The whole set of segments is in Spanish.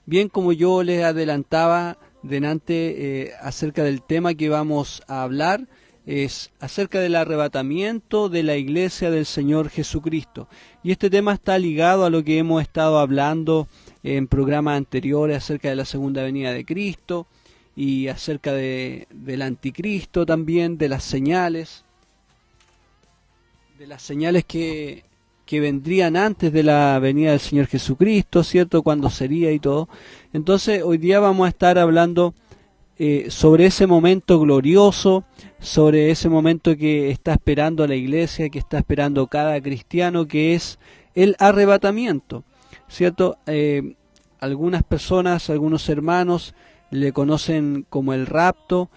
Bien, como yo les adelantaba delante acerca del tema que vamos a hablar, es acerca del arrebatamiento de la iglesia del Señor Jesucristo. Y este tema está ligado a lo que hemos estado hablando en programas anteriores acerca de la segunda venida de Cristo y acerca del anticristo también, de las señales que vendrían antes de la venida del Señor Jesucristo, ¿cierto? Cuándo sería y todo. Entonces, hoy día vamos a estar hablando sobre ese momento glorioso, sobre ese momento que está esperando la iglesia, que está esperando cada cristiano, que es el arrebatamiento, ¿cierto? Algunas personas, algunos hermanos le conocen como el rapto.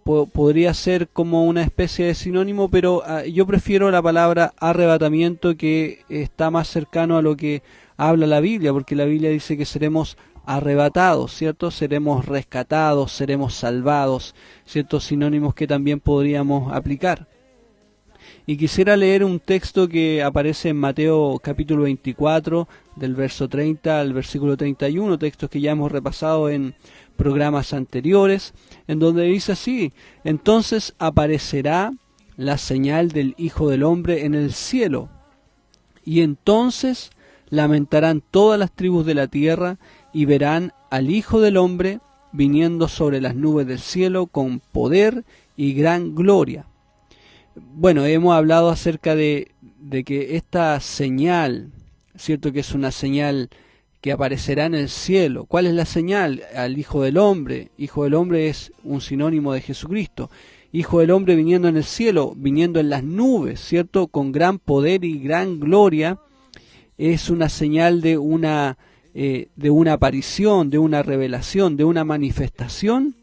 Podría ser como una especie de sinónimo, pero yo prefiero la palabra arrebatamiento, que está más cercano a lo que habla la Biblia, porque la Biblia dice que seremos arrebatados, ¿cierto? Seremos rescatados, seremos salvados, ciertos sinónimos que también podríamos aplicar. Y quisiera leer un texto que aparece en Mateo capítulo 24, del verso 30 al versículo 31, textos que ya hemos repasado en programas anteriores, en donde dice así: entonces aparecerá la señal del Hijo del Hombre en el cielo, y entonces lamentarán todas las tribus de la tierra, y verán al Hijo del Hombre viniendo sobre las nubes del cielo con poder y gran gloria. Bueno, hemos hablado acerca de que esta señal, cierto que es una señal que aparecerá en el cielo. ¿Cuál es la señal? Al Hijo del Hombre. Hijo del Hombre es un sinónimo de Jesucristo. Hijo del Hombre viniendo en el cielo, viniendo en las nubes, ¿cierto? Con gran poder y gran gloria. Es una señal de una aparición, de una revelación, de una manifestación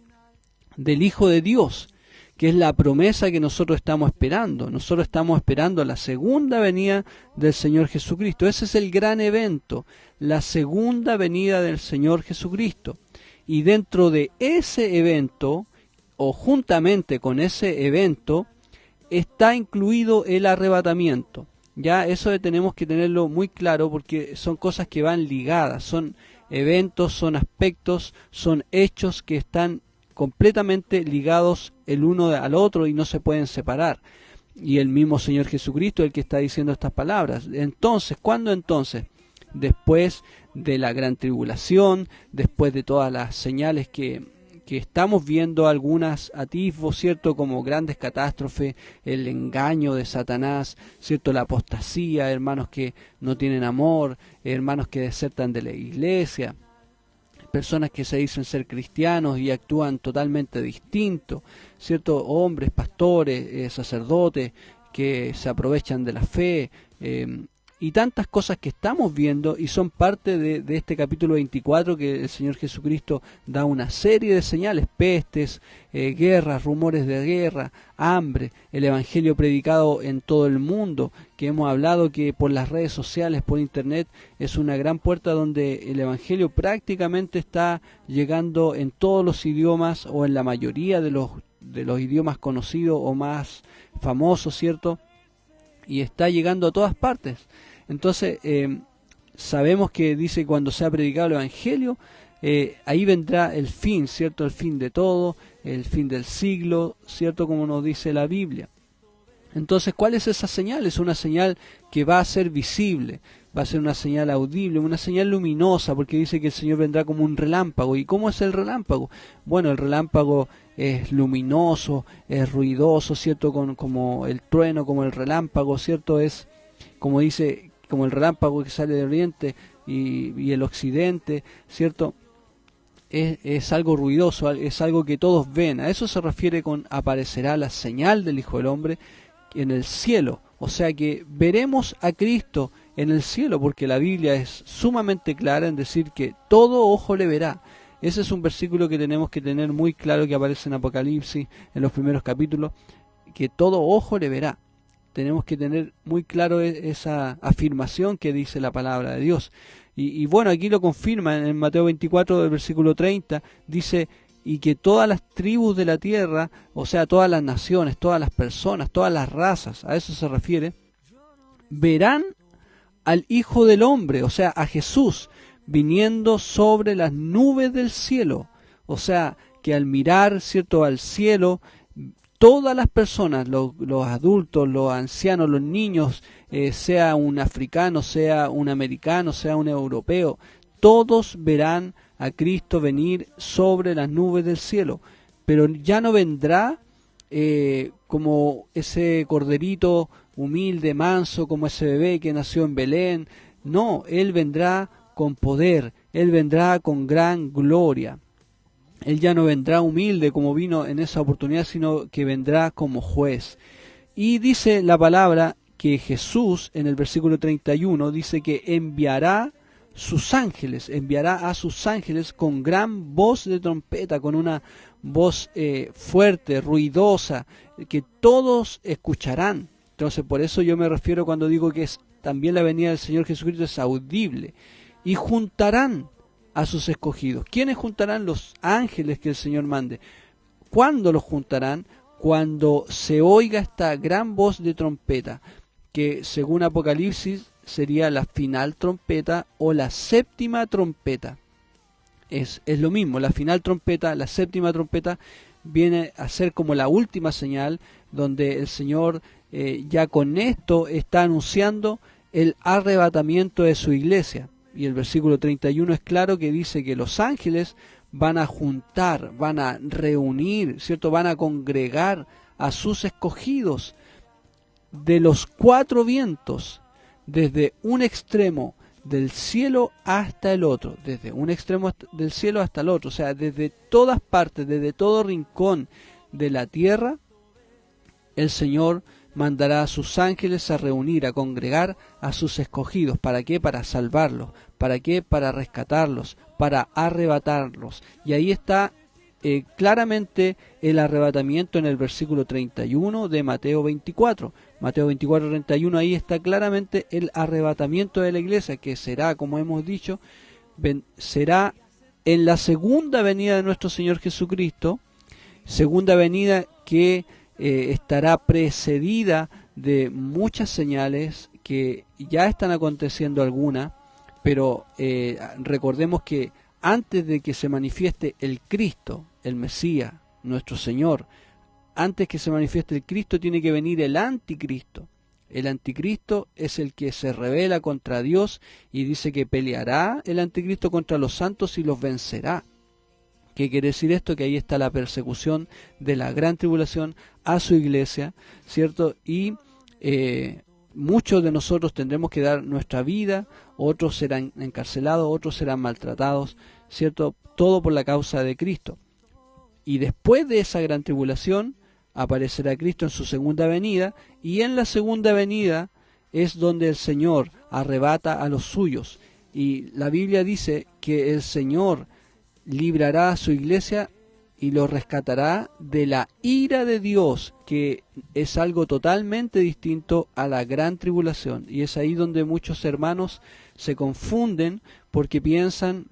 del Hijo de Dios, que es la promesa que nosotros estamos esperando. Nosotros estamos esperando la segunda venida del Señor Jesucristo. Ese es el gran evento, la segunda venida del Señor Jesucristo. Y dentro de ese evento, o juntamente con ese evento, está incluido el arrebatamiento. Ya eso tenemos que tenerlo muy claro, porque son cosas que van ligadas, son eventos, son aspectos, son hechos que están completamente ligados el uno al otro y no se pueden separar. Y el mismo Señor Jesucristo es el que está diciendo estas palabras. Entonces, ¿cuándo entonces? Después de la gran tribulación, después de todas las señales que estamos viendo, algunas atisbos, ¿cierto? Como grandes catástrofes, el engaño de Satanás, ¿cierto? La apostasía, hermanos que no tienen amor, hermanos que desertan de la iglesia, personas que se dicen ser cristianos y actúan totalmente distinto, ¿cierto? Hombres, pastores, sacerdotes que se aprovechan de la fe, y tantas cosas que estamos viendo y son parte de este capítulo 24, que el Señor Jesucristo da una serie de señales: pestes, guerras, rumores de guerra, hambre, el Evangelio predicado en todo el mundo, que hemos hablado que por las redes sociales, por internet, es una gran puerta donde el Evangelio prácticamente está llegando en todos los idiomas, o en la mayoría de los idiomas conocidos o más famosos, ¿cierto? Y está llegando a todas partes. Entonces, sabemos que dice: cuando sea predicado el Evangelio, ahí vendrá el fin, ¿cierto? El fin de todo, el fin del siglo, ¿cierto? Como nos dice la Biblia. Entonces, ¿cuál es esa señal? Es una señal que va a ser visible, va a ser una señal audible, una señal luminosa, porque dice que el Señor vendrá como un relámpago. ¿Y cómo es el relámpago? Bueno, el relámpago es luminoso, es ruidoso, ¿cierto? Como el trueno, como el relámpago, ¿cierto? Es, como dice, como el relámpago que sale del oriente y el occidente, ¿cierto? Es algo ruidoso, es algo que todos ven. A eso se refiere con aparecerá la señal del Hijo del Hombre en el cielo. O sea que veremos a Cristo en el cielo, porque la Biblia es sumamente clara en decir que todo ojo le verá. Ese es un versículo que tenemos que tener muy claro, que aparece en Apocalipsis, en los primeros capítulos, que todo ojo le verá. Tenemos que tener muy claro esa afirmación que dice la palabra de Dios. Y bueno, aquí lo confirma en Mateo 24, del versículo 30, dice: y que todas las tribus de la tierra, o sea, todas las naciones, todas las personas, todas las razas, a eso se refiere, verán al Hijo del Hombre, o sea, a Jesús, viniendo sobre las nubes del cielo. O sea, que al mirar, ¿cierto?, al cielo, todas las personas, los adultos, los ancianos, los niños, sea un africano, sea un americano, sea un europeo, todos verán a Cristo venir sobre las nubes del cielo. Pero ya no vendrá como ese corderito humilde, manso, como ese bebé que nació en Belén. No, Él vendrá con poder, Él vendrá con gran gloria. Él ya no vendrá humilde como vino en esa oportunidad, sino que vendrá como juez. Y dice la palabra que Jesús, en el versículo 31, dice que enviará a sus ángeles con gran voz de trompeta, con una voz fuerte, ruidosa, que todos escucharán. Entonces, por eso yo me refiero cuando digo que también la venida del Señor Jesucristo es audible. Y juntarán a sus escogidos. ¿Quiénes juntarán? Los ángeles que el Señor mande. ¿Cuándo los juntarán? Cuando se oiga esta gran voz de trompeta, que según Apocalipsis sería la final trompeta o la séptima trompeta. Es lo mismo, la final trompeta, la séptima trompeta viene a ser como la última señal, donde el Señor ya con esto está anunciando el arrebatamiento de su iglesia. Y el versículo 31 es claro que dice que los ángeles van a juntar, van a reunir, ¿cierto? Van a congregar a sus escogidos de los cuatro vientos, desde un extremo del cielo hasta el otro, desde un extremo del cielo hasta el otro, o sea, desde todas partes, desde todo rincón de la tierra, el Señor mandará a sus ángeles a reunir, a congregar a sus escogidos. ¿Para qué? Para salvarlos. ¿Para qué? Para rescatarlos, para arrebatarlos. Y ahí está claramente el arrebatamiento en el versículo 31 de Mateo 24. Mateo 24, 31, ahí está claramente el arrebatamiento de la iglesia, que será, como hemos dicho, será en la segunda venida de nuestro Señor Jesucristo, segunda venida que estará precedida de muchas señales que ya están aconteciendo algunas, pero recordemos que antes de que se manifieste el Cristo, el Mesías, nuestro Señor, antes que se manifieste el Cristo tiene que venir el anticristo. El anticristo es el que se rebela contra Dios y dice que peleará el anticristo contra los santos y los vencerá. ¿Qué quiere decir esto? Que ahí está la persecución de la gran tribulación a su iglesia, ¿cierto? Y muchos de nosotros tendremos que dar nuestra vida, otros serán encarcelados, otros serán maltratados, ¿cierto? Todo por la causa de Cristo. Y después de esa gran tribulación aparecerá Cristo en su segunda venida, y en la segunda venida es donde el Señor arrebata a los suyos. Y la Biblia dice que el Señor librará a su iglesia y lo rescatará de la ira de Dios, que es algo totalmente distinto a la gran tribulación. Y es ahí donde muchos hermanos se confunden porque piensan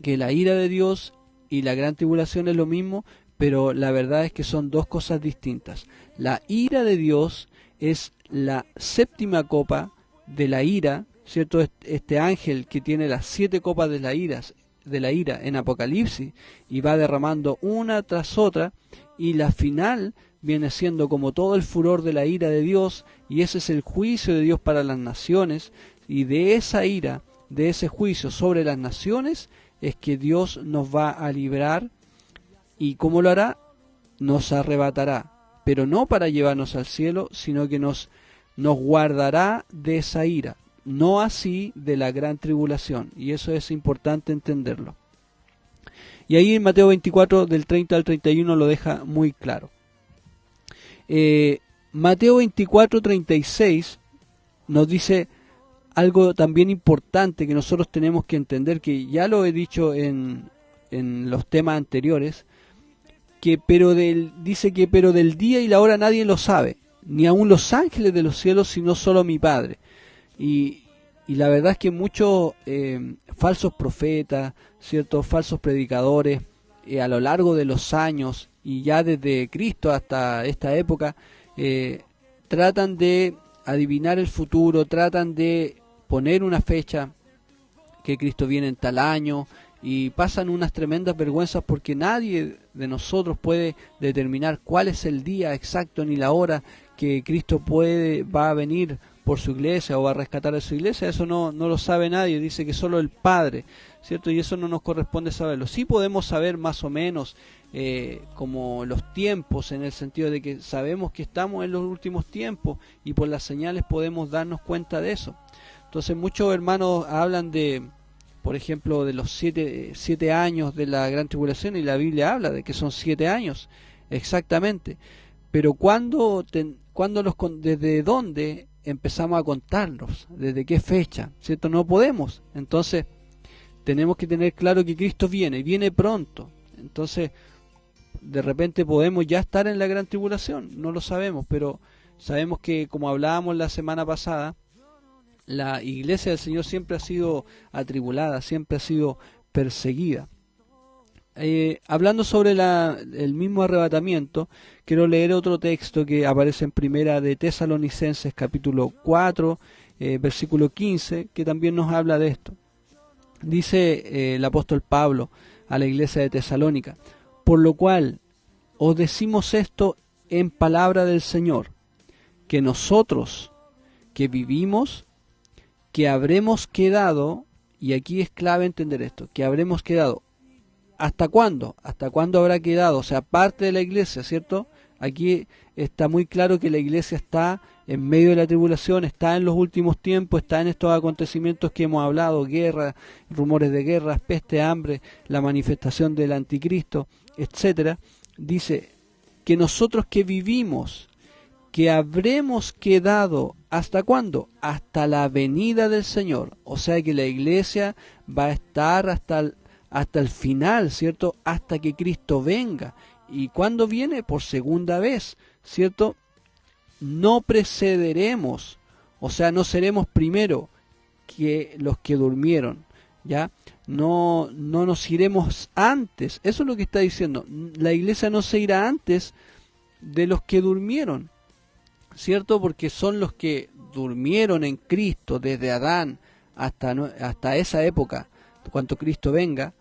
que la ira de Dios y la gran tribulación es lo mismo, pero la verdad es que son dos cosas distintas. La ira de Dios es la séptima copa de la ira, ¿cierto? Este ángel que tiene las 7 copas de la ira en Apocalipsis y va derramando una tras otra, y la final viene siendo como todo el furor de la ira de Dios, y ese es el juicio de Dios para las naciones, y de esa ira, de ese juicio sobre las naciones es que Dios nos va a librar. ¿Y cómo lo hará? Nos arrebatará, pero no para llevarnos al cielo, sino que nos guardará de esa ira, no así de la gran tribulación, y eso es importante entenderlo. Y ahí en Mateo 24 del 30 al 31 lo deja muy claro. Mateo 24, 36 nos dice algo también importante que nosotros tenemos que entender, que ya lo he dicho en los temas anteriores, dice que pero del día y la hora nadie lo sabe, ni aun los ángeles de los cielos, sino solo mi Padre. Y la verdad es que muchos falsos profetas, ciertos falsos predicadores, a lo largo de los años, y ya desde Cristo hasta esta época, tratan de adivinar el futuro, tratan de poner una fecha que Cristo viene en tal año, y pasan unas tremendas vergüenzas porque nadie de nosotros puede determinar cuál es el día exacto ni la hora que Cristo va a venir por su iglesia o va a rescatar a su iglesia. Eso no lo sabe nadie, dice que solo el Padre, ¿cierto? Y eso no nos corresponde saberlo. Sí podemos saber más o menos como los tiempos, en el sentido de que sabemos que estamos en los últimos tiempos y por las señales podemos darnos cuenta de eso. Entonces muchos hermanos hablan de, por ejemplo, de los siete años de la gran tribulación, y la Biblia habla de que son 7 años exactamente. Pero ¿desde dónde empezamos a contarlos? ¿Desde qué fecha? ¿Cierto? No podemos. Entonces tenemos que tener claro que Cristo viene pronto. Entonces de repente podemos ya estar en la gran tribulación, no lo sabemos, pero sabemos que, como hablábamos la semana pasada, la iglesia del Señor siempre ha sido atribulada, siempre ha sido perseguida. Hablando sobre el mismo arrebatamiento, quiero leer otro texto que aparece en Primera de Tesalonicenses capítulo 4, versículo 15, que también nos habla de esto. Dice el apóstol Pablo a la iglesia de Tesalónica: por lo cual os decimos esto en palabra del Señor, que nosotros que vivimos, que habremos quedado, y aquí es clave entender esto, que habremos quedado. ¿Hasta cuándo? ¿Hasta cuándo habrá quedado? O sea, parte de la iglesia, ¿cierto? Aquí está muy claro que la iglesia está en medio de la tribulación, está en los últimos tiempos, está en estos acontecimientos que hemos hablado: guerra, rumores de guerras, peste, hambre, la manifestación del anticristo, etcétera. Dice que nosotros que vivimos, que habremos quedado, ¿hasta cuándo? Hasta la venida del Señor. O sea que la iglesia va a estar hasta el final, ¿cierto? Hasta que Cristo venga. ¿Y cuándo viene? Por segunda vez, ¿cierto? No precederemos, o sea, no seremos primero que los que durmieron, ¿ya? No nos iremos antes. Eso es lo que está diciendo. La iglesia no se irá antes de los que durmieron, ¿cierto? Porque son los que durmieron en Cristo desde Adán hasta esa época, cuando Cristo venga.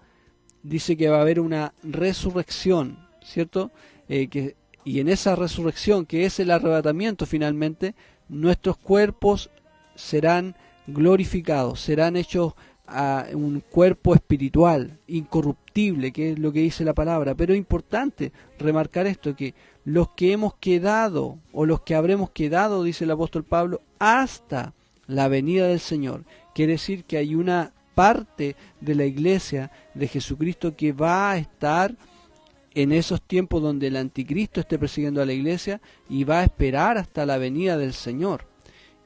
Dice que va a haber una resurrección, ¿cierto? Y en esa resurrección, que es el arrebatamiento finalmente, nuestros cuerpos serán glorificados, serán hechos a un cuerpo espiritual, incorruptible, que es lo que dice la palabra. Pero es importante remarcar esto, que los que hemos quedado, o los que habremos quedado, dice el apóstol Pablo, hasta la venida del Señor. Quiere decir que hay una parte de la iglesia de Jesucristo que va a estar en esos tiempos donde el anticristo esté persiguiendo a la iglesia, y va a esperar hasta la venida del Señor.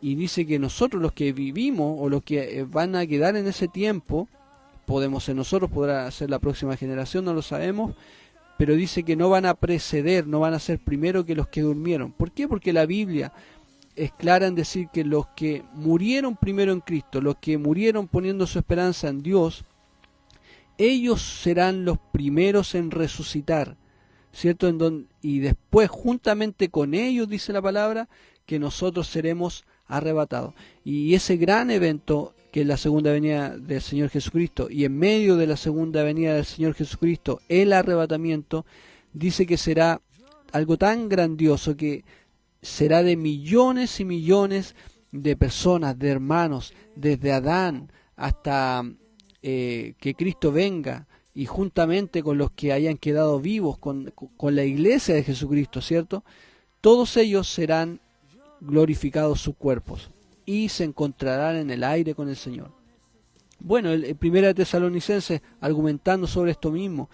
Y dice que nosotros, los que vivimos, o los que van a quedar en ese tiempo, podemos ser nosotros, podrá ser la próxima generación, no lo sabemos, pero dice que no van a preceder, no van a ser primero que los que durmieron. ¿Por qué? Porque la Biblia es clara en decir que los que murieron primero en Cristo, los que murieron poniendo su esperanza en Dios, ellos serán los primeros en resucitar, ¿cierto? Y después, juntamente con ellos, dice la palabra, que nosotros seremos arrebatados. Y ese gran evento, que es la segunda venida del Señor Jesucristo, y en medio de la segunda venida del Señor Jesucristo, el arrebatamiento, dice que será algo tan grandioso, que será de millones y millones de personas, de hermanos, desde Adán hasta que Cristo venga, y juntamente con los que hayan quedado vivos, con la iglesia de Jesucristo, ¿cierto? Todos ellos serán glorificados sus cuerpos y se encontrarán en el aire con el Señor. Bueno, el Primera de Tesalonicenses, argumentando sobre esto mismo,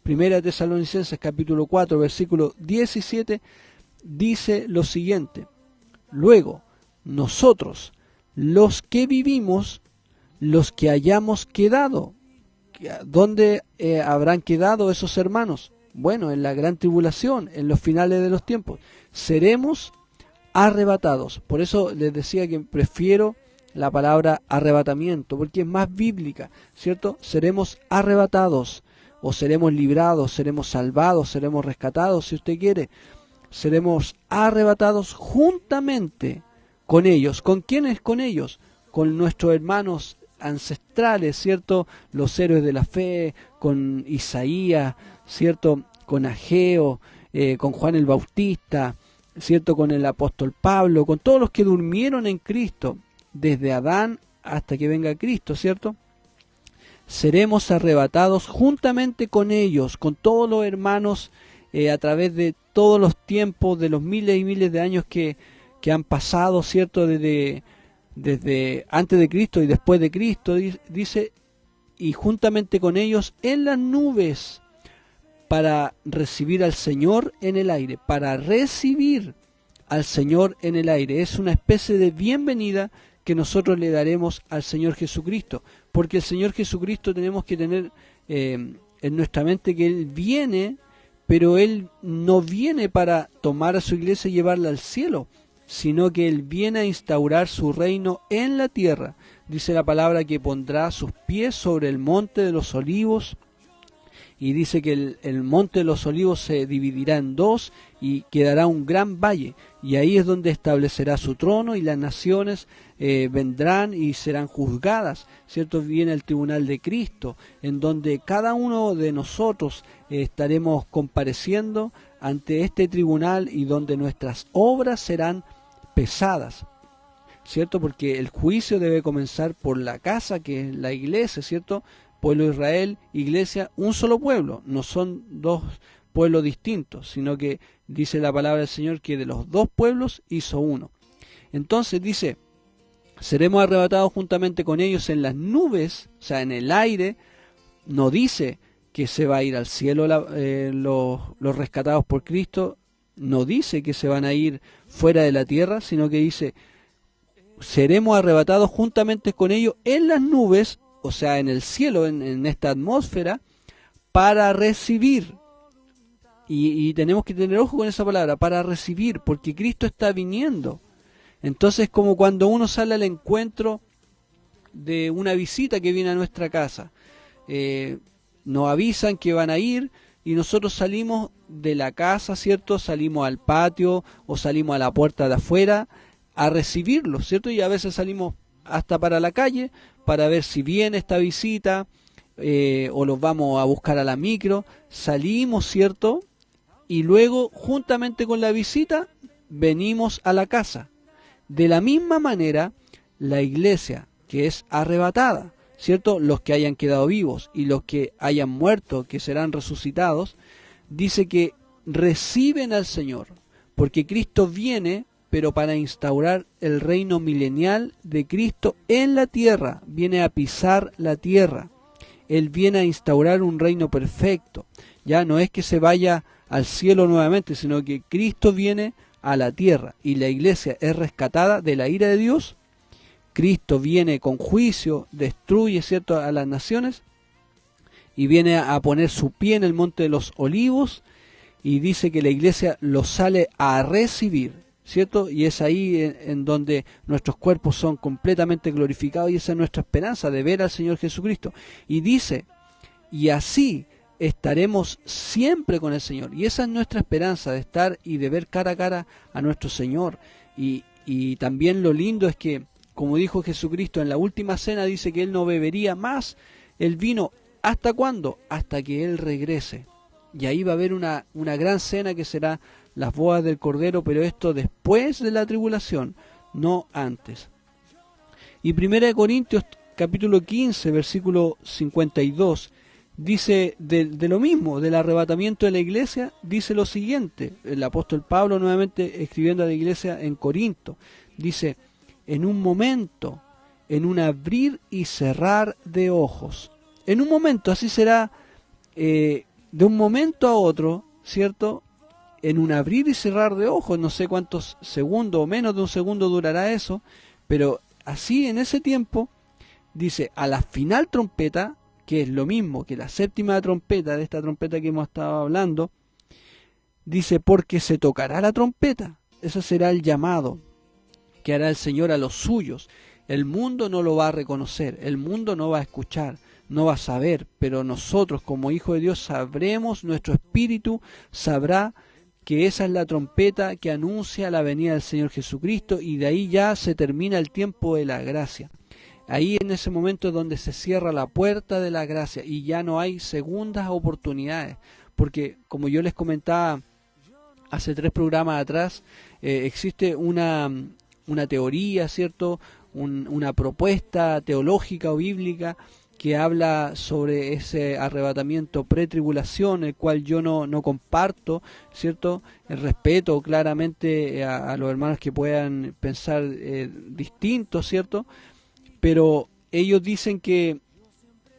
Primera de Tesalonicenses capítulo 4, versículo 17, dice lo siguiente: luego, nosotros, los que vivimos, los que hayamos quedado. ¿Dónde habrán quedado esos hermanos? Bueno, en la gran tribulación, en los finales de los tiempos. Seremos arrebatados. Por eso les decía que prefiero la palabra arrebatamiento, porque es más bíblica, ¿cierto? Seremos arrebatados, o seremos librados, seremos salvados, seremos rescatados, si usted quiere. Seremos arrebatados juntamente con ellos. ¿Con quiénes? Con ellos, con nuestros hermanos ancestrales, ¿cierto? Los héroes de la fe, con Isaías, ¿cierto? Con Ageo, con Juan el Bautista, ¿cierto? Con el apóstol Pablo, con todos los que durmieron en Cristo, desde Adán hasta que venga Cristo, ¿cierto? Seremos arrebatados juntamente con ellos, con todos los hermanos, a través de todos los tiempos, de los miles y miles de años que han pasado, ¿cierto? Desde antes de Cristo y después de Cristo, dice, y juntamente con ellos en las nubes, para recibir al Señor en el aire, para recibir al Señor en el aire. Es una especie de bienvenida que nosotros le daremos al Señor Jesucristo, porque el Señor Jesucristo tenemos que tener en nuestra mente que Él viene, pero Él no viene para tomar a su iglesia y llevarla al cielo, sino que Él viene a instaurar su reino en la tierra. Dice la palabra que pondrá sus pies sobre el monte de los olivos, y dice que el monte de los olivos se dividirá en dos y quedará un gran valle, y ahí es donde establecerá su trono, y las naciones vendrán y serán juzgadas, ¿cierto? Viene el tribunal de Cristo, en donde cada uno de nosotros estaremos compareciendo ante este tribunal, y donde nuestras obras serán pesadas, ¿cierto? Porque el juicio debe comenzar por la casa, que es la iglesia, ¿cierto? Pueblo de Israel, iglesia, un solo pueblo, no son dos pueblos distintos, sino que dice la palabra del Señor que de los dos pueblos hizo uno. Entonces dice, seremos arrebatados juntamente con ellos en las nubes, o sea, en el aire. No dice que se va a ir al cielo los rescatados por Cristo, no dice que se van a ir fuera de la tierra, sino que dice, seremos arrebatados juntamente con ellos en las nubes, o sea, en el cielo, en esta atmósfera, para recibir. Y tenemos que tener ojo con esa palabra, para recibir, porque Cristo está viniendo. Entonces, como cuando uno sale al encuentro de una visita que viene a nuestra casa, nos avisan que van a ir, y nosotros salimos de la casa, ¿cierto? Salimos al patio o salimos a la puerta de afuera a recibirlos, ¿cierto? Y a veces salimos hasta para la calle para ver si viene esta visita, o los vamos a buscar a la micro. Salimos, ¿cierto? Y luego, juntamente con la visita, venimos a la casa. De la misma manera, la iglesia que es arrebatada, ¿cierto? Los que hayan quedado vivos y los que hayan muerto, que serán resucitados, dice que reciben al Señor, porque Cristo viene, pero para instaurar el reino milenial de Cristo en la tierra. Viene a pisar la tierra. Él viene a instaurar un reino perfecto. Ya no es que se vaya al cielo nuevamente, sino que Cristo viene a la tierra, y la iglesia es rescatada de la ira de Dios. Cristo viene con juicio, destruye, ¿cierto?, a las naciones, y viene a poner su pie en el monte de los olivos, y dice que la iglesia lo sale a recibir, ¿cierto? Y es ahí en donde nuestros cuerpos son completamente glorificados, y esa es nuestra esperanza, de ver al Señor Jesucristo. Y dice, y así estaremos siempre con el Señor, y esa es nuestra esperanza, de estar y de ver cara a cara a nuestro Señor. Y también lo lindo es que, como dijo Jesucristo en la última cena, dice que Él no bebería más el vino. ¿Hasta cuándo? Hasta que Él regrese. Y ahí va a haber una gran cena que será las bodas del Cordero, pero esto después de la tribulación, no antes. Y 1 Corintios capítulo 15, versículo 52, dice de lo mismo, del arrebatamiento de la iglesia, dice lo siguiente. El apóstol Pablo, nuevamente escribiendo a la iglesia en Corinto, dice, en un momento, en un abrir y cerrar de ojos. En un momento, así será, de un momento a otro, ¿cierto? En un abrir y cerrar de ojos, no sé cuántos segundos o menos de un segundo durará eso, pero así en ese tiempo, dice, a la final trompeta, que es lo mismo que la séptima trompeta, de esta trompeta que hemos estado hablando, dice, porque se tocará la trompeta. Ese será el llamado que hará el Señor a los suyos. El mundo no lo va a reconocer, el mundo no va a escuchar, no va a saber, pero nosotros como hijos de Dios sabremos, nuestro espíritu sabrá que esa es la trompeta que anuncia la venida del Señor Jesucristo, y de ahí ya se termina el tiempo de la gracia. Ahí en ese momento es donde se cierra la puerta de la gracia y ya no hay segundas oportunidades. Porque como yo les comentaba hace 3 programas atrás, existe una teoría, ¿cierto? Una propuesta teológica o bíblica que habla sobre ese arrebatamiento pretribulación, el cual yo no comparto, ¿cierto? Respeto claramente a los hermanos que puedan pensar distinto, ¿cierto? Pero ellos dicen que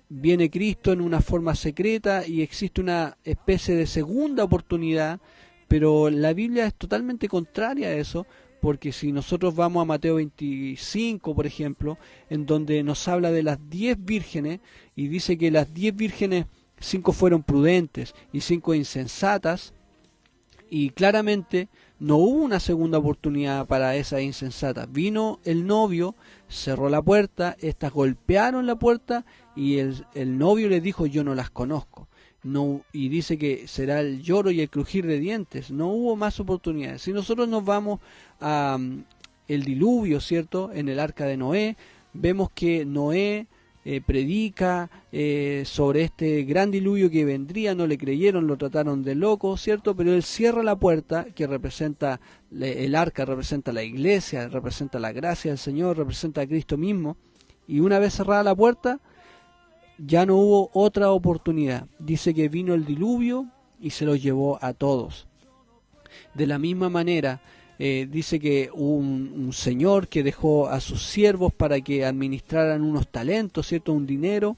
viene Cristo en una forma secreta y existe una especie de segunda oportunidad, pero la Biblia es totalmente contraria a eso, porque si nosotros vamos a Mateo 25, por ejemplo, en donde nos habla de las 10 vírgenes, y dice que las 10 vírgenes, 5 fueron prudentes y 5 insensatas, y claramente no hubo una segunda oportunidad para esas insensatas. Vino el novio, cerró la puerta, estas golpearon la puerta y el novio les dijo: yo no las conozco. No, y dice que será el lloro y el crujir de dientes. No hubo más oportunidades. Si nosotros nos vamos a el diluvio, ¿cierto? En el arca de Noé, vemos que Noé predica sobre este gran diluvio que vendría, no le creyeron, lo trataron de loco, ¿cierto? Pero él cierra la puerta, que representa el arca, representa la iglesia, representa la gracia del Señor, representa a Cristo mismo, y una vez cerrada la puerta, ya no hubo otra oportunidad. Dice que vino el diluvio y se los llevó a todos. De la misma manera, dice que hubo un señor que dejó a sus siervos para que administraran unos talentos, ¿cierto? Un dinero,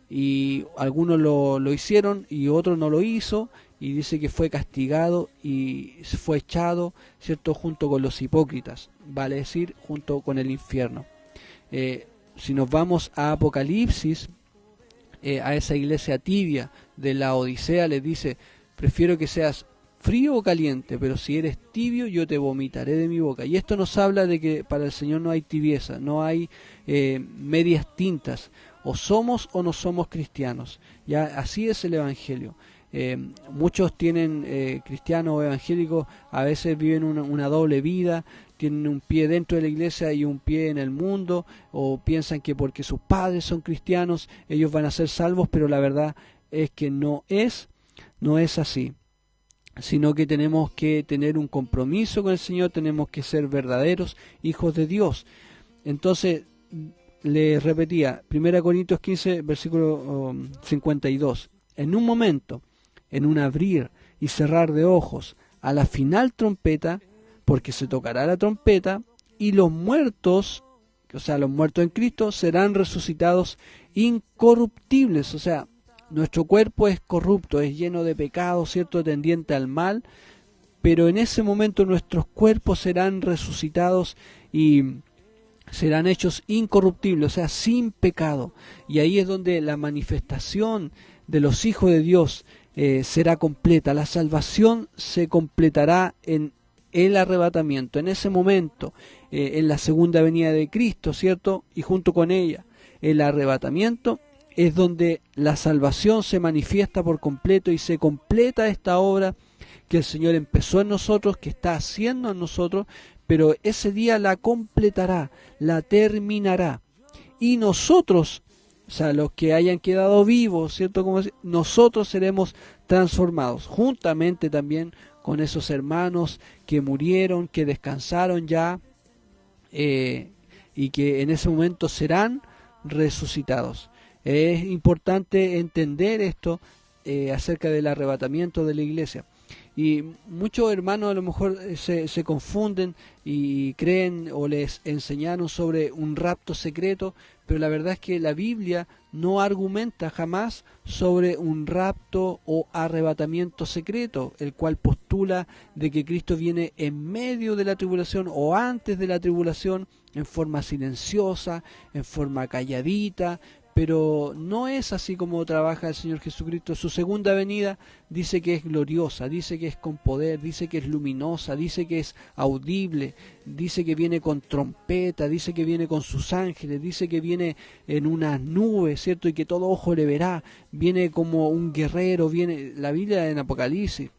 y algunos lo hicieron y otros no lo hizo, y dice que fue castigado y fue echado, ¿cierto? Junto con los hipócritas, vale decir, junto con el infierno. Si nos vamos a Apocalipsis, a esa iglesia tibia de la Odisea les dice: prefiero que seas frío o caliente, pero si eres tibio yo te vomitaré de mi boca. Y esto nos habla de que para el Señor no hay tibieza, no hay medias tintas, o somos o no somos cristianos. Ya así es el Evangelio. Muchos tienen cristianos o evangélicos, a veces viven una doble vida, tienen un pie dentro de la iglesia y un pie en el mundo, o piensan que porque sus padres son cristianos ellos van a ser salvos, pero la verdad es que no es así, sino que tenemos que tener un compromiso con el Señor, tenemos que ser verdaderos hijos de Dios. Entonces, le repetía, 1 Corintios 15, versículo 52, en un momento, en un abrir y cerrar de ojos, a la final trompeta, porque se tocará la trompeta, y los muertos, o sea, los muertos en Cristo, serán resucitados incorruptibles. O sea, nuestro cuerpo es corrupto, es lleno de pecado, ¿cierto?, tendiente al mal, pero en ese momento nuestros cuerpos serán resucitados y serán hechos incorruptibles, o sea, sin pecado. Y ahí es donde la manifestación de los hijos de Dios será completa. La salvación se completará en el arrebatamiento, en ese momento, en la segunda venida de Cristo, ¿cierto? Y junto con ella, el arrebatamiento es donde la salvación se manifiesta por completo y se completa esta obra que el Señor empezó en nosotros, que está haciendo en nosotros, pero ese día la completará, la terminará. Y nosotros, o sea, los que hayan quedado vivos, ¿cierto? Como nosotros seremos transformados, juntamente también con esos hermanos que murieron, que descansaron ya, y que en ese momento serán resucitados. Es importante entender esto acerca del arrebatamiento de la iglesia. Y muchos hermanos a lo mejor se confunden y creen o les enseñaron sobre un rapto secreto, pero la verdad es que la Biblia no argumenta jamás sobre un rapto o arrebatamiento secreto, el cual postula de que Cristo viene en medio de la tribulación o antes de la tribulación, en forma silenciosa, en forma calladita, pero no es así como trabaja el Señor Jesucristo. Su segunda venida dice que es gloriosa, dice que es con poder, dice que es luminosa, dice que es audible, dice que viene con trompeta, dice que viene con sus ángeles, dice que viene en unas nubes, ¿cierto? Y que todo ojo le verá, viene como un guerrero, viene, la Biblia en Apocalipsis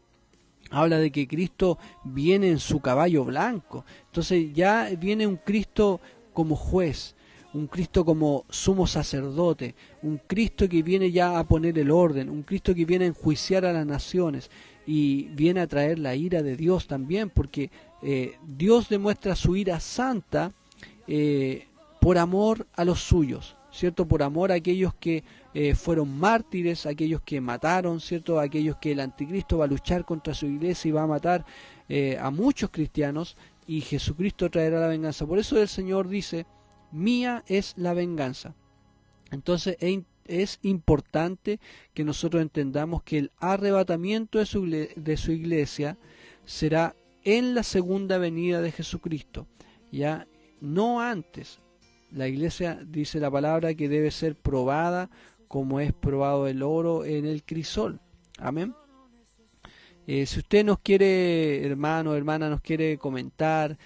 habla de que Cristo viene en su caballo blanco. Entonces ya viene un Cristo como juez, un Cristo como sumo sacerdote, un Cristo que viene ya a poner el orden, un Cristo que viene a enjuiciar a las naciones y viene a traer la ira de Dios también, porque Dios demuestra su ira santa por amor a los suyos, ¿cierto? Por amor a aquellos que fueron mártires, aquellos que mataron, ¿cierto? Aquellos que el anticristo va a luchar contra su iglesia y va a matar a muchos cristianos, y Jesucristo traerá la venganza. Por eso el Señor dice, mía es la venganza. Entonces es importante que nosotros entendamos que el arrebatamiento de su iglesia será en la segunda venida de Jesucristo, ya no antes. La iglesia, dice la palabra, que debe ser probada como es probado el oro en el crisol. Amén. Si usted nos quiere, hermano o hermana, nos quiere comentar,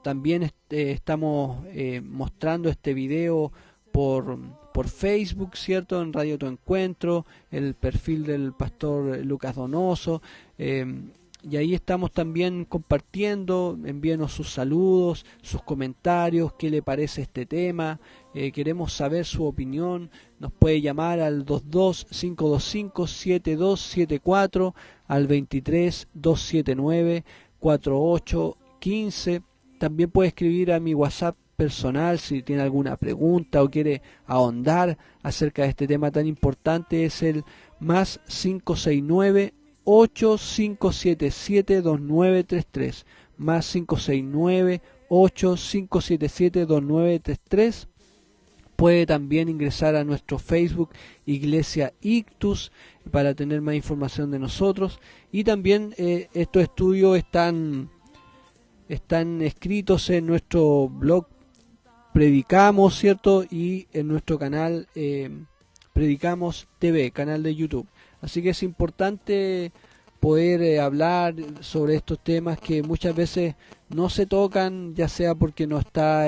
también estamos mostrando este video por Facebook, ¿cierto? En Radio Tu Encuentro, el perfil del pastor Lucas Donoso, y ahí estamos también compartiendo. Envíenos sus saludos, sus comentarios, qué le parece este tema, queremos saber su opinión. Nos puede llamar al 22-525-7274, al 23-279-4815. También puede escribir a mi WhatsApp personal si tiene alguna pregunta o quiere ahondar acerca de este tema tan importante. Es el más 569-8577-2933, más 569-8577-2933. Puede también ingresar a nuestro Facebook Iglesia Ictus para tener más información de nosotros. Y también estos estudios están escritos en nuestro blog Predicamos, ¿cierto? Y en nuestro canal Predicamos TV, canal de YouTube. Así que es importante poder hablar sobre estos temas que muchas veces no se tocan, ya sea porque no está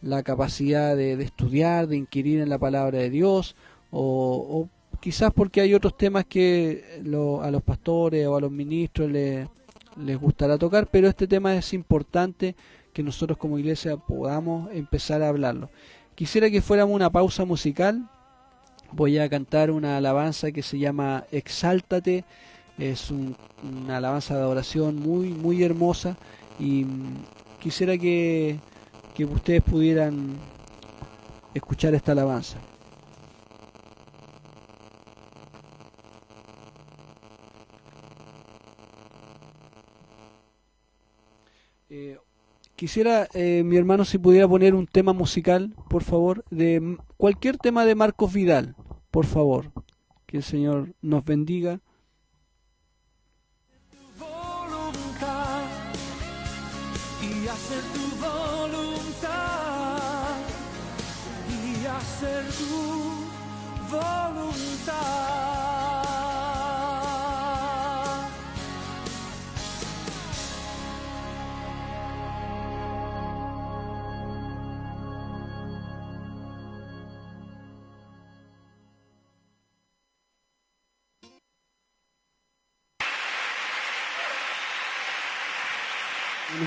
la capacidad de estudiar, de inquirir en la palabra de Dios, o quizás porque hay otros temas que a los pastores o a los ministros les gustará tocar, pero este tema es importante que nosotros como iglesia podamos empezar a hablarlo. Quisiera que fuéramos una pausa musical. Voy a cantar una alabanza que se llama Exáltate. Es una alabanza de adoración muy, muy hermosa, y quisiera que ustedes pudieran escuchar esta alabanza. Quisiera, mi hermano, si pudiera poner un tema musical, por favor, de cualquier tema de Marcos Vidal, por favor. Que el Señor nos bendiga. Y hacer tu voluntad, y hacer tu voluntad.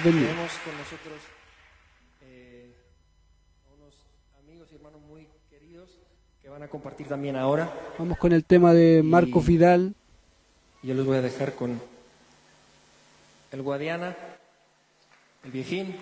Tenemos con nosotros unos amigos y hermanos muy queridos que van a compartir también ahora. Vamos con el tema de Marcos Vidal. Yo les voy a dejar con el Guadiana, el Viejín.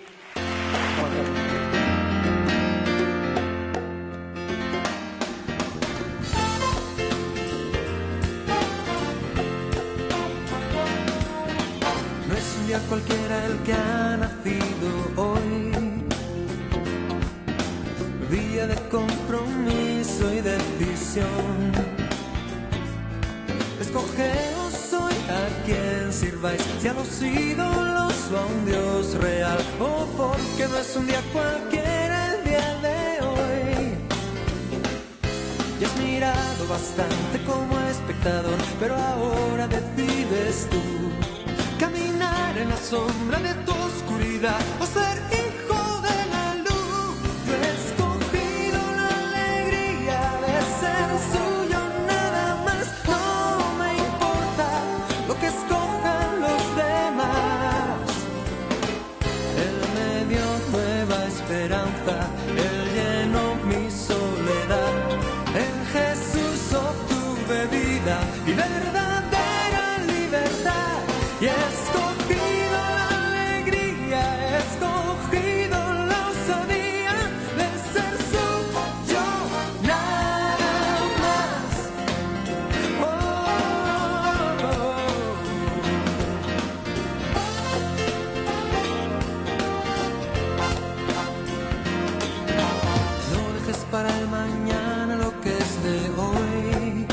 No es un día cualquiera el que ha nacido hoy, día de compromiso y decisión. Escogeos hoy a quien sirváis, si a los ídolos o a un Dios real, o porque no es un día cualquiera el día de hoy. Ya has mirado bastante como espectador, pero ahora decides tú caminar en la sombra de tu oscuridad o ser hijo de la luz. Yo he escogido la alegría de ser suyo, nada más. No me importa lo que escojan los demás. Él me dio nueva esperanza, Él tuve vida y verdadera libertad. Y he escogido la alegría, he escogido la osadía de ser suyo, nada más. No dejes para el mañana lo que es de hoy.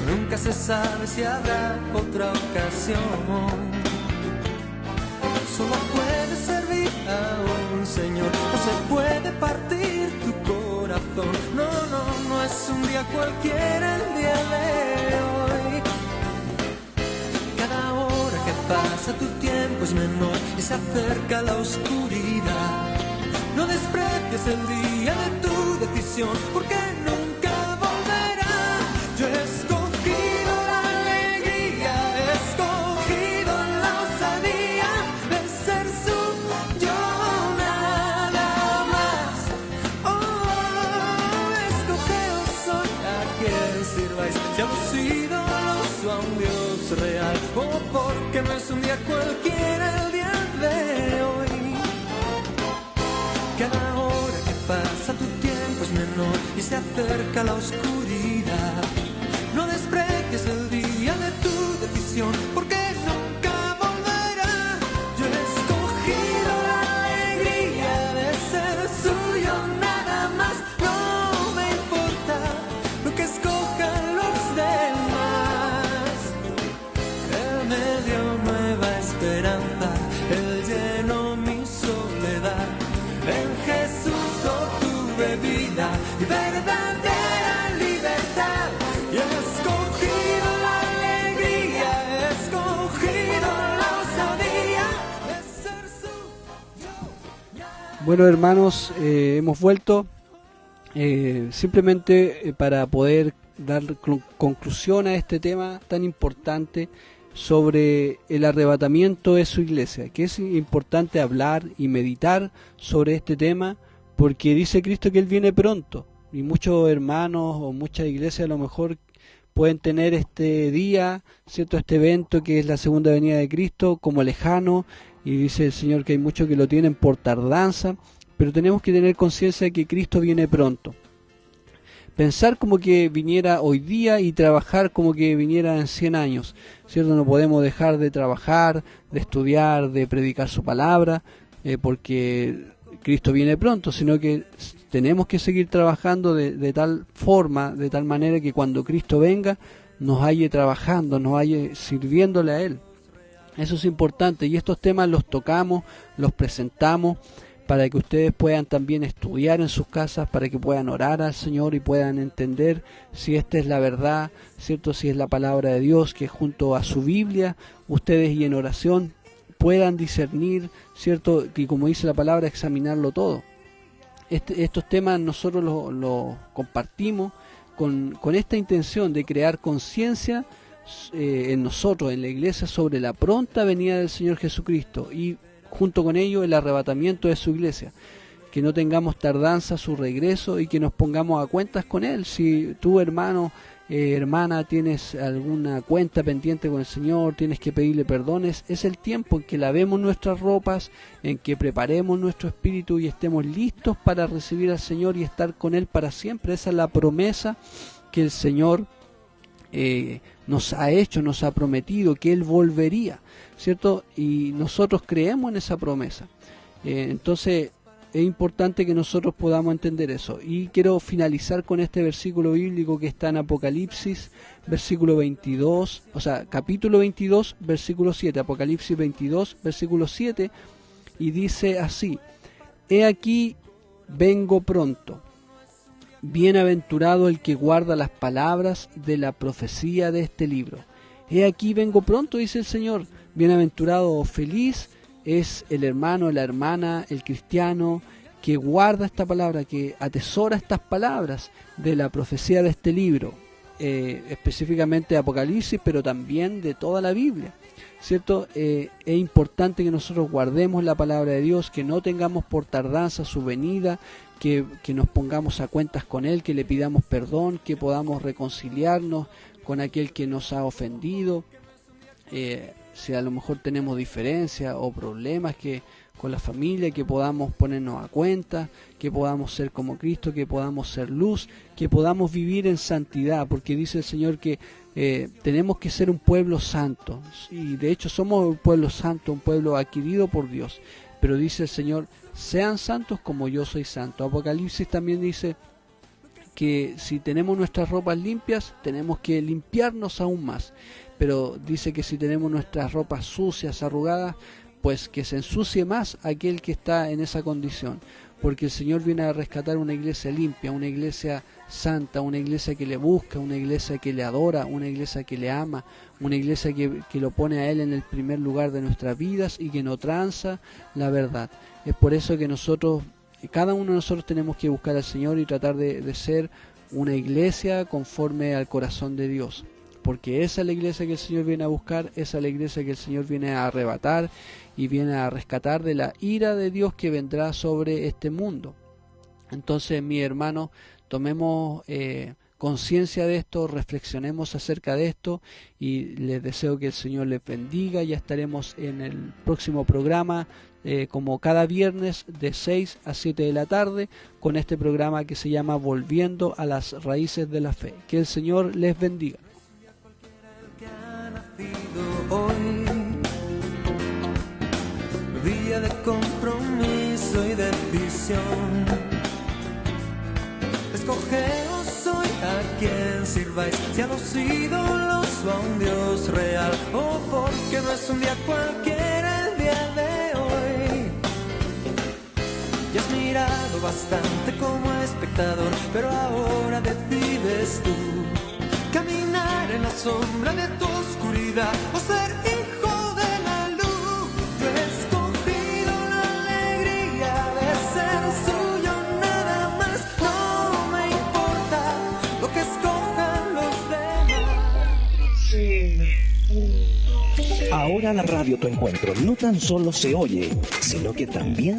Nunca se sabe si habrá otra ocasión. Solo puede servir a un Señor, no se puede partir tu corazón. No, no, no es un día cualquiera el día de hoy. Cada hora que pasa tu tiempo es menor y se acerca la oscuridad. No desprecies el día de tu decisión, porque nunca volverá. Yo he escogido la alegría, he escogido la osadía de ser suyo, nada más. Oh, escogeos hoy a quien sirváis, si a los ídolos o a un Dios real. Oh, porque no es un día cualquiera el día de hoy. Cada hora que pasa tu tiempo es menor y se acerca la oscuridad. No desprecies el día de tu decisión, porque nunca volverá. Yo he escogido la alegría de ser suyo, nada más. No me importa lo que escojan los demás. Él me dio nueva esperanza, Él llenó mi soledad. En Jesús obtuve vida y verdadera libertad. Y he escogido la alegría, he escogido la osadía de ser suyo. Bueno, hermanos, hemos vuelto simplemente para poder dar conclusión a este tema tan importante sobre el arrebatamiento de su iglesia, que es importante hablar y meditar sobre este tema, porque dice Cristo que Él viene pronto, y muchos hermanos o muchas iglesias a lo mejor pueden tener este día, ¿cierto?, este evento que es la segunda venida de Cristo como lejano, y dice el Señor que hay muchos que lo tienen por tardanza, pero tenemos que tener conciencia de que Cristo viene pronto. Pensar como que viniera hoy día y trabajar como que viniera en 100 años, ¿cierto? No podemos dejar de trabajar, de estudiar, de predicar su palabra, porque Cristo viene pronto, sino que tenemos que seguir trabajando de tal forma, de tal manera que cuando Cristo venga nos halle trabajando, nos halle sirviéndole a Él. Eso es importante, y estos temas los tocamos, los presentamos, para que ustedes puedan también estudiar en sus casas, para que puedan orar al Señor y puedan entender si esta es la verdad, ¿cierto? Si es la palabra de Dios, que junto a su Biblia, ustedes y en oración puedan discernir, ¿cierto? Y como dice la palabra, examinarlo todo. Estos temas nosotros los compartimos con esta intención de crear conciencia en nosotros, en la iglesia, sobre la pronta venida del Señor Jesucristo, y junto con ello el arrebatamiento de su iglesia, que no tengamos tardanza a su regreso y que nos pongamos a cuentas con Él. Si tú, hermano, hermana, tienes alguna cuenta pendiente con el Señor, tienes que pedirle perdones, es el tiempo en que lavemos nuestras ropas, en que preparemos nuestro espíritu y estemos listos para recibir al Señor y estar con Él para siempre. Esa es la promesa que el Señor nos ha hecho, nos ha prometido, que Él volvería, ¿cierto? Y nosotros creemos en esa promesa. Entonces es importante que nosotros podamos entender eso. Y quiero finalizar con este versículo bíblico que está en Apocalipsis, versículo 22, o sea, capítulo 22, versículo 7, Apocalipsis 22, versículo 7, y dice así: He aquí, vengo pronto. Bienaventurado el que guarda las palabras de la profecía de este libro. He aquí, vengo pronto, dice el Señor. Bienaventurado o feliz es el hermano, la hermana, el cristiano que guarda esta palabra, que atesora estas palabras de la profecía de este libro. específicamente de Apocalipsis, pero también de toda la Biblia, ¿cierto? Es importante que nosotros guardemos la palabra de Dios, que no tengamos por tardanza su venida, que nos pongamos a cuentas con Él, que le pidamos perdón, que podamos reconciliarnos con aquel que nos ha ofendido, si a lo mejor tenemos diferencias o problemas con la familia, que podamos ponernos a cuenta, que podamos ser como Cristo, que podamos ser luz, que podamos vivir en santidad, porque dice el Señor que tenemos que ser un pueblo santo, y de hecho somos un pueblo santo, un pueblo adquirido por Dios, pero dice el Señor, sean santos como yo soy santo. Apocalipsis también dice que si tenemos nuestras ropas limpias, tenemos que limpiarnos aún más, pero dice que si tenemos nuestras ropas sucias, arrugadas, pues que se ensucie más aquel que está en esa condición, porque el Señor viene a rescatar una iglesia limpia, una iglesia santa, una iglesia que le busca, una iglesia que le adora, una iglesia que le ama, una iglesia que lo pone a Él en el primer lugar de nuestras vidas y que no tranza la verdad. Es por eso que nosotros, cada uno de nosotros tenemos que buscar al Señor y tratar de ser una iglesia conforme al corazón de Dios, porque esa es la iglesia que el Señor viene a buscar, esa es la iglesia que el Señor viene a arrebatar y viene a rescatar de la ira de Dios que vendrá sobre este mundo. Entonces, mi hermano, tomemos conciencia de esto, reflexionemos acerca de esto y les deseo que el Señor les bendiga. Ya estaremos en el próximo programa, como cada viernes de 6 a 7 de la tarde, con este programa que se llama Volviendo a las Raíces de la Fe. Que el Señor les bendiga. Hoy, día de compromiso y decisión. Escogeos hoy a quien sirváis, si a los ídolos o a un Dios real, o porque no es un día cualquiera el día de hoy. Ya has mirado bastante como espectador, pero ahora decides tú caminar en la sombra de tu oscuridad o ser hijo de la luz. Yo he escogido la alegría de ser suyo, nada más. No me importa lo que escojan los demás. Ahora la radio Tu Encuentro no tan solo se oye, sino que también